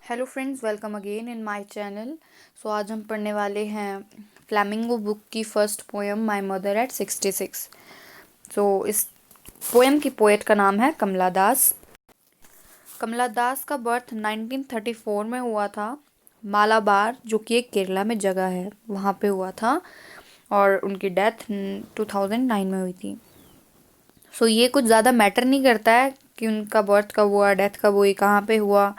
Hello friends, welcome again in my channel. So आज हम पढ़ने वाले हैं फ्लैमिंगो बुक की first poem my mother at 66। So इस पोएम की पोएट का नाम है कमला दास। कमला दास का बर्थ 1934 में हुआ था। मालाबार, जो कि एक केरला में जगह है, वहाँ पे हुआ था। और उनकी डेथ 2009 में हुई थी। सो ये कुछ ज़्यादा मैटर नहीं करता है कि उनका बर्थ कब हुआ, डेथ कब हुई, कहाँ पे हुआ।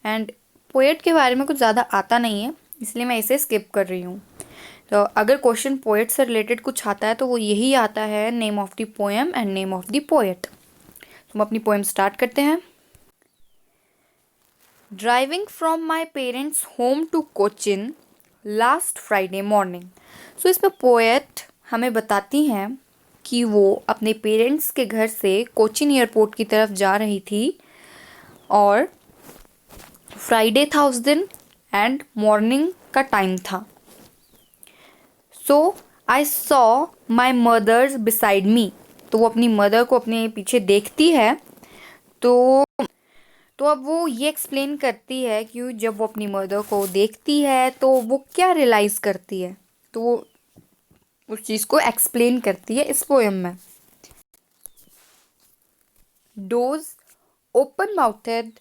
एंड पोएट के बारे में कुछ ज़्यादा आता नहीं है, इसलिए मैं इसे स्किप कर रही हूँ। तो अगर क्वेश्चन पोएट से रिलेटेड कुछ आता है तो वो यही आता है, name of the poem and name of the poet. तो हम अपनी पोएम स्टार्ट करते हैं। Driving from my parents home to Cochin last Friday morning. So इसमें पोएट हमें बताती हैं कि वो अपने पेरेंट्स के घर से कोचिन एयरपोर्ट की तरफ जा रही थी और फ्राइडे था उस दिन एंड मॉर्निंग का टाइम था। So I saw my mother's beside me. तो वो अपनी मदर को अपने पीछे देखती है। तो तो अब वो ये एक्सप्लेन करती है कि जब वो अपनी मदर को देखती है तो वो क्या रियलाइज़ करती है। तो वो उस चीज़ को एक्सप्लेन करती है इस पोएम में। Doze open mouthed,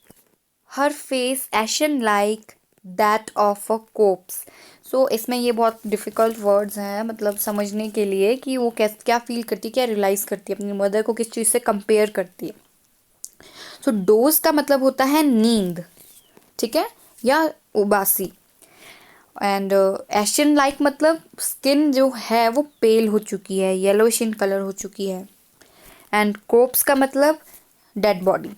her face ashen like that of a corpse. So इसमें ये बहुत डिफ़िकल्ट वर्ड्स हैं, मतलब समझने के लिए कि वो क्या फील करती है, क्या रियलाइज़ करती है, अपनी मदर को किस चीज़ से कंपेयर करती है। सो डोज का मतलब होता है नींद, ठीक है, या उबासी। एंड एशन लाइक मतलब स्किन जो है वो पेल हो चुकी है, येलोइश इन कलर हो चुकी है। एंड कोप्स का मतलब डेड बॉडी।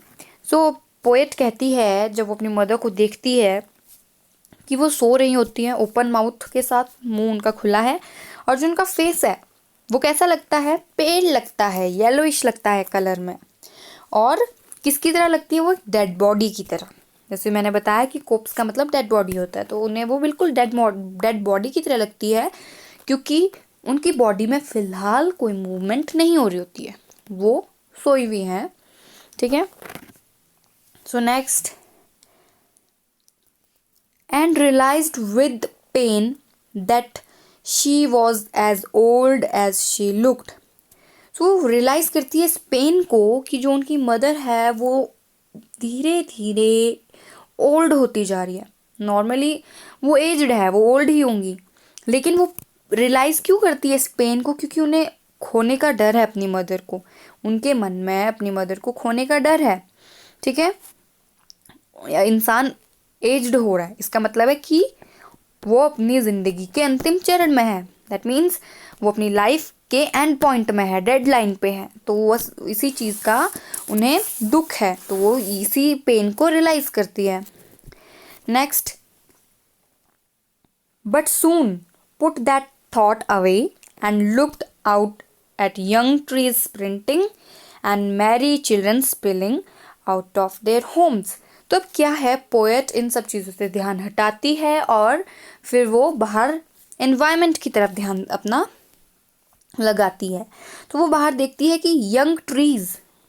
सो पोएट कहती है जब वो अपनी मदर को देखती है कि वो सो रही होती हैं ओपन माउथ के साथ, मुंह उनका खुला है, और जो उनका फेस है वो कैसा लगता है, पेल लगता है, येलोइश लगता है कलर में। और किसकी तरह लगती है, वो डेड बॉडी की तरह। जैसे मैंने बताया कि कोप्स का मतलब डेड बॉडी होता है, तो उन्हें वो बिल्कुल डेड बॉडी की तरह लगती है, क्योंकि उनकी बॉडी में फ़िलहाल कोई मूवमेंट नहीं हो रही होती है, वो सोई हुई हैं। ठीक है। So next, and realized with pain that she was as old as she looked. सो वो रियलाइज़ करती है इस पेन को कि जो उनकी मदर है वो धीरे धीरे ओल्ड होती जा रही है। नॉर्मली वो एज्ड है, वो ओल्ड ही होंगी, लेकिन वो रियलाइज़ क्यों करती है इस पेन को, क्योंकि उन्हें खोने का डर है अपनी मदर को। उनके मन में अपनी मदर को खोने का डर है। ठीक है। इंसान एज्ड हो रहा है, इसका मतलब है कि वो अपनी ज़िंदगी के अंतिम चरण में है। दैट मीन्स वो अपनी लाइफ के एंड पॉइंट में है, डेड लाइन पे है। तो वो इसी चीज़ का उन्हें दुख है, तो वो इसी पेन को रियलाइज़ करती है। Next, but soon put that thought away and looked out at young trees sprinting and Mary children spilling out of their homes. तो अब क्या है, पोएट इन सब चीज़ों से ध्यान हटाती है और फिर वो बाहर एनवायरनमेंट की तरफ ध्यान अपना लगाती है। तो वो बाहर देखती है कि यंग ट्रीज़,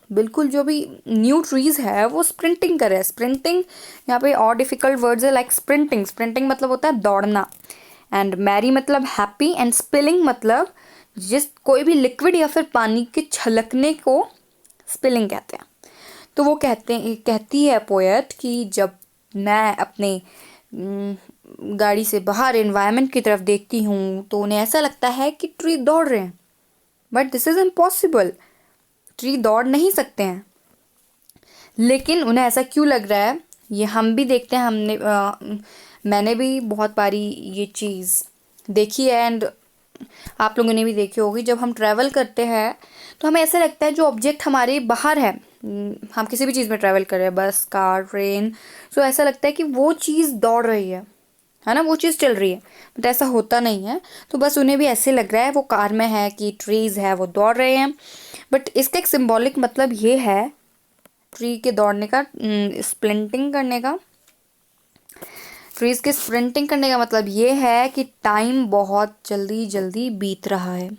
बिल्कुल जो भी न्यू ट्रीज़ है वो स्प्रिंटिंग कर रहे हैं। स्प्रिंटिंग यहाँ पे और डिफ़िकल्ट वर्ड्स है, लाइक स्प्रिंटिंग। स्प्रिंटिंग मतलब होता है दौड़ना। एंड मैरी मतलब हैप्पी, एंड स्पिलिंग मतलब जिस कोई भी लिक्विड या फिर पानी के छलकने को स्पिलिंग कहते हैं। तो वो कहती है पोएट कि जब मैं अपने गाड़ी से बाहर एनवायरनमेंट की तरफ देखती हूँ तो उन्हें ऐसा लगता है कि ट्री दौड़ रहे हैं, but this is impossible. Tree दौड़ नहीं सकते हैं। लेकिन उन्हें ऐसा क्यों लग रहा है, ये हम भी देखते हैं। मैंने भी बहुत बारी ये चीज़ देखी है, एंड आप लोगों ने भी देखी होगी। जब हम ट्रैवल करते हैं तो हमें ऐसा लगता है जो ऑब्जेक्ट हमारे बाहर है, हम किसी भी चीज़ में ट्रैवल कर रहे हैं, बस, कार, ट्रेन, सो ऐसा लगता है कि वो चीज़ दौड़ रही है ना, वो चीज़ चल रही है, बट ऐसा होता नहीं है। तो बस उन्हें भी ऐसे लग रहा है, वो कार में है, कि ट्रीज़ है वो दौड़ रहे हैं। बट इसका एक सिंबॉलिक मतलब ये है ट्री के दौड़ने का, स्प्लिंटिंग करने का। ट्रीज़ के स्प्रिंटिंग करने का मतलब ये है कि टाइम बहुत जल्दी जल्दी बीत रहा है।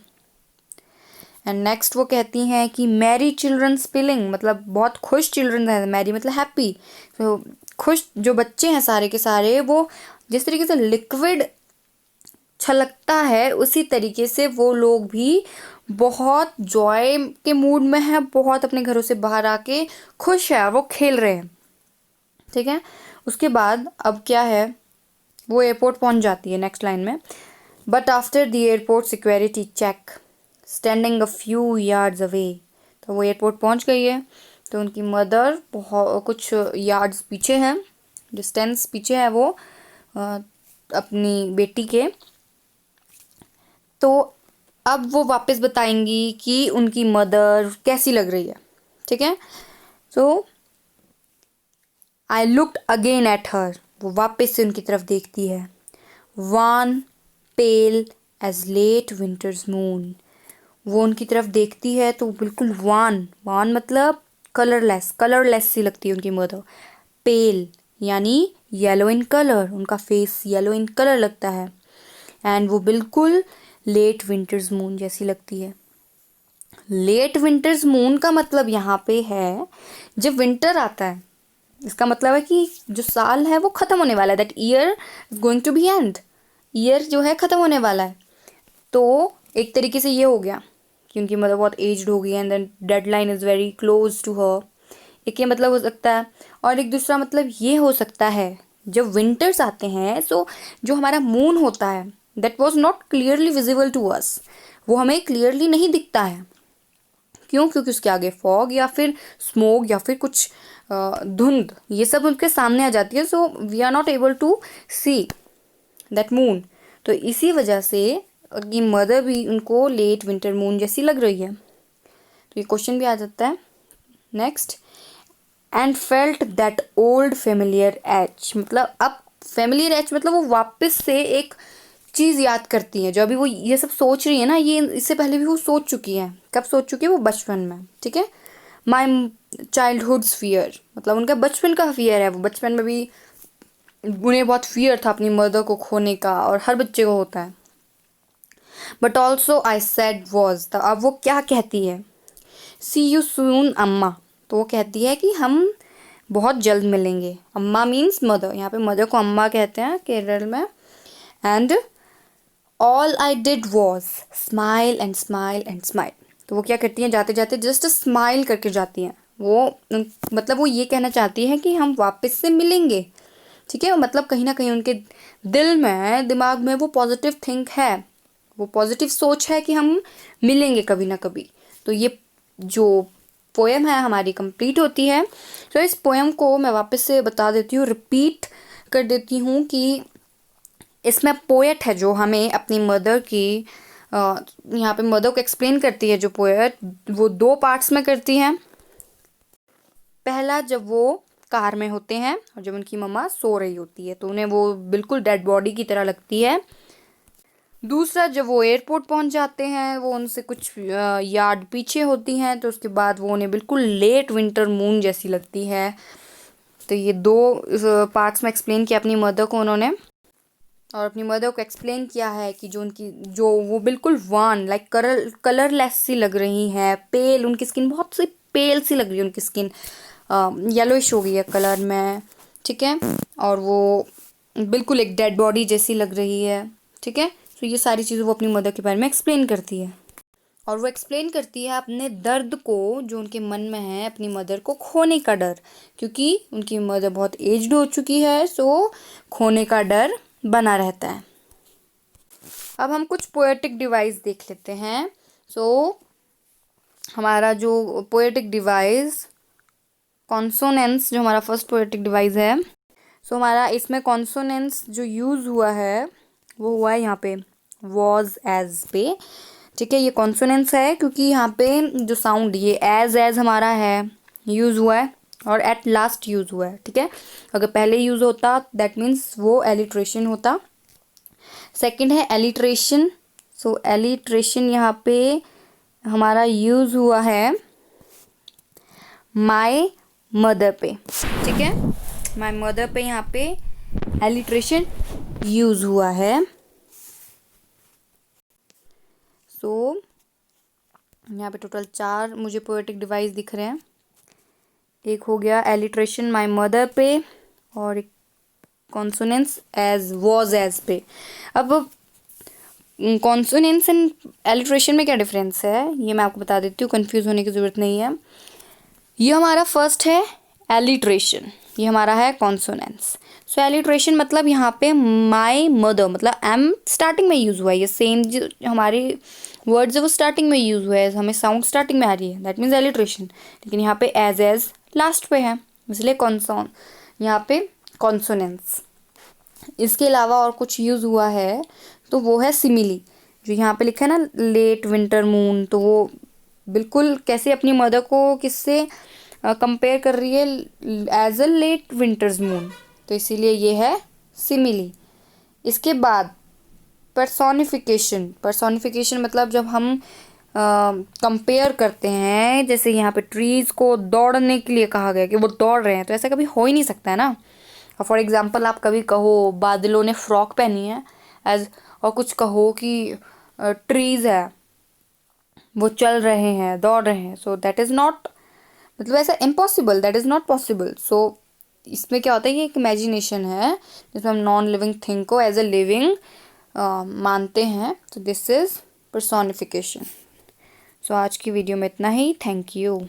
एंड नेक्स्ट वो कहती हैं कि मैरी चिल्ड्रन स्पिलिंग मतलब बहुत खुश चिल्ड्रन है। मैरी मतलब हैप्पी। तो खुश जो बच्चे हैं सारे के सारे, वो जिस तरीके से लिक्विड छलकता है उसी तरीके से वो लोग भी बहुत जॉय के मूड में है, बहुत अपने घरों से बाहर आके खुश है, वो खेल रहे हैं। ठीक है, उसके बाद अब क्या है, वो एयरपोर्ट पहुंच जाती है नेक्स्ट लाइन में। But after the airport security check standing a few yards away. तो वो एयरपोर्ट पहुंच गई है, तो उनकी मदर बहुत कुछ यार्ड्स पीछे है, डिस्टेंस पीछे है वो अपनी बेटी के। तो अब वो वापस बताएंगी कि उनकी मदर कैसी लग रही है। ठीक है, so I looked again at her. वो वापस से उनकी तरफ देखती है। One pale as late winters moon. वो उनकी तरफ देखती है तो बिल्कुल वान, वान मतलब कलरलेस, कलरलेस सी लगती है उनकी मदर। पेल यानी येलो इन कलर, उनका फेस येलो इन कलर लगता है। एंड वो बिल्कुल लेट विंटर्स मून जैसी लगती है। लेट विंटर्स मून का मतलब यहाँ पे है जब विंटर आता है, इसका मतलब है कि जो साल है वो ख़त्म होने वाला है, that year is going to be end, year जो है ख़त्म होने वाला है। तो एक तरीके से ये हो गया कि उनकी मदर बहुत एज्ड हो गई and then deadline is very close to her. एक ये मतलब हो सकता है, और एक दूसरा मतलब ये हो सकता है जब विंटर्स आते हैं सो जो हमारा मून होता है that was not clearly visible to us, वो हमें क्लियरली नहीं दिखता है। क्यों? क्योंकि उसके आगे फॉग या फिर स्मोक या फिर कुछ धुंध ये सब उनके सामने आ जाती है, so we are not able to see that moon. तो इसी वजह से उनकी मदर भी उनको लेट विंटर मून जैसी लग रही है। तो ये क्वेश्चन भी आ जाता है next. And felt that old familiar H, मतलब अब फेमिलियर एच मतलब वो वापस से एक चीज़ याद करती है जो अभी वो ये सब सोच रही है ना, ये इससे पहले भी वो सोच चुकी है। कब सोच चुकी है? वो बचपन में। ठीक है, माई चाइल्डहुड्स फियर, मतलब उनका बचपन का फियर है। वो बचपन में भी उन्हें बहुत फियर था अपनी मदर को खोने का, और हर बच्चे को होता है। But also I said was, तो अब वो क्या कहती है? सी यू सून अम्मा। तो वो कहती है कि हम बहुत जल्द मिलेंगे। अम्मा मीन्स मदर, यहाँ पे मदर को अम्मा कहते हैं केरल में। And all I did was smile and smile and smile. तो वो क्या करती हैं, जाते जाते जस्ट स्माइल करके जाती हैं। वो मतलब वो ये कहना चाहती है कि हम वापस से मिलेंगे। ठीक है, मतलब कहीं ना कहीं उनके दिल में, दिमाग में वो पॉजिटिव थिंक है, वो पॉजिटिव सोच है कि हम मिलेंगे कभी ना कभी। तो ये जो पोएम है हमारी कंप्लीट होती है। तो इस पोएम को मैं वापस से बता देती हूँ, रिपीट कर देती हूँ कि इसमें पोएट है जो हमें अपनी मदर की यहाँ पे मदर को एक्सप्लेन करती है। जो पोएट वो दो पार्ट्स में करती है। पहला जब वो कार में होते हैं और जब उनकी मम्मा सो रही होती है तो उन्हें वो बिल्कुल डेड बॉडी की तरह लगती है। दूसरा जब वो एयरपोर्ट पहुंच जाते हैं, वो उनसे कुछ यार्ड पीछे होती हैं, तो उसके बाद वो उन्हें बिल्कुल लेट विंटर मून जैसी लगती है। तो ये दो पार्ट्स में एक्सप्लेन किया अपनी मदर को उन्होंने, और अपनी मदर को एक्सप्लेन किया है कि जो वो बिल्कुल वान लाइक कलरलेस सी लग रही हैं, पेल, उनकी स्किन बहुत सी पेल सी लग रही है, उनकी स्किन येलोइश हो गई है कलर में। ठीक है, और वो बिल्कुल एक डेड बॉडी जैसी लग रही है। ठीक है, तो ये सारी चीज़ें वो अपनी मदर के बारे में एक्सप्लेन करती है, और वो एक्सप्लेन करती है अपने दर्द को जो उनके मन में है, अपनी मदर को खोने का डर, क्योंकि उनकी मदर बहुत एज्ड हो चुकी है, सो खोने का डर बना रहता है। अब हम कुछ पोएटिक डिवाइस देख लेते हैं। सो हमारा जो पोएटिक डिवाइस कॉन्सोनेंस, जो हमारा फर्स्ट पोएटिक डिवाइस है, सो हमारा इसमें कॉन्सोनेंस जो यूज़ हुआ है वो हुआ है यहाँ पे वॉज एज पे। ठीक है, ये कॉन्सोनेंस है क्योंकि यहाँ पे जो साउंड ये एज हमारा है यूज़ हुआ है, और एट लास्ट यूज़ हुआ है। ठीक है, अगर पहले यूज़ होता दैट मीन्स वो एलिट्रेशन होता। सेकंड है एलिट्रेशन। सो एलिट्रेशन यहाँ पे हमारा यूज़ हुआ है माय मदर पे। ठीक है, माय मदर पे यहाँ पे एलिट्रेशन यूज़ हुआ है। सो यहाँ पे टोटल 4 मुझे पोएटिक डिवाइस दिख रहे हैं। एक हो गया एलिट्रेशन माय मदर पे, और एक कॉन्सोनेंस एज, वॉज एज पे। अब कॉन्सोनेंस एंड एलिट्रेशन में क्या डिफरेंस है ये मैं आपको बता देती हूँ, कंफ्यूज होने की ज़रूरत नहीं है। ये हमारा फर्स्ट है एलिट्रेशन, ये हमारा है कॉन्सोनेंस। सो एलिट्रेशन मतलब यहाँ पे माई मदर, मतलब एम स्टार्टिंग में यूज़ हुआ है, ये सेम जो हमारे वर्ड्स है वो स्टार्टिंग में यूज़ हुआ है, हमें साउंड स्टार्टिंग में आ रही है, दैट मीन्स एलिट्रेशन। लेकिन यहाँ पे एज लास्ट पे है, इसलिए कॉन्सोन, यहाँ पे कॉन्सोनेंस। इसके अलावा और कुछ यूज़ हुआ है तो वो है सिमिली, जो यहाँ पे लिखा है ना लेट विंटर मून, तो वो बिल्कुल कैसे अपनी मदर को किससे कंपेयर कर रही है, as a late winters moon, तो इसीलिए ये है सिमिली। इसके बाद पर्सोनिफिकेशन, पर्सोनिफिकेशन मतलब जब हम कंपेयर करते हैं, जैसे यहाँ पे ट्रीज को दौड़ने के लिए कहा गया कि वो दौड़ रहे हैं, तो ऐसा कभी हो ही नहीं सकता है ना। और फॉर एग्जाम्पल आप कभी कहो बादलों ने फ्रॉक पहनी है एज, और कुछ कहो कि ट्रीज है वो चल रहे हैं, दौड़ रहे हैं, सो दैट इज़ नॉट, मतलब ऐसा impossible, that is not possible. So इसमें क्या होता है, ये एक इमेजिनेशन है जिसमें हम नॉन लिविंग थिंग को एज अ लिविंग मानते हैं, तो दिस इज़ पर्सोनिफिकेशन। सो आज की वीडियो में इतना ही, थैंक यू।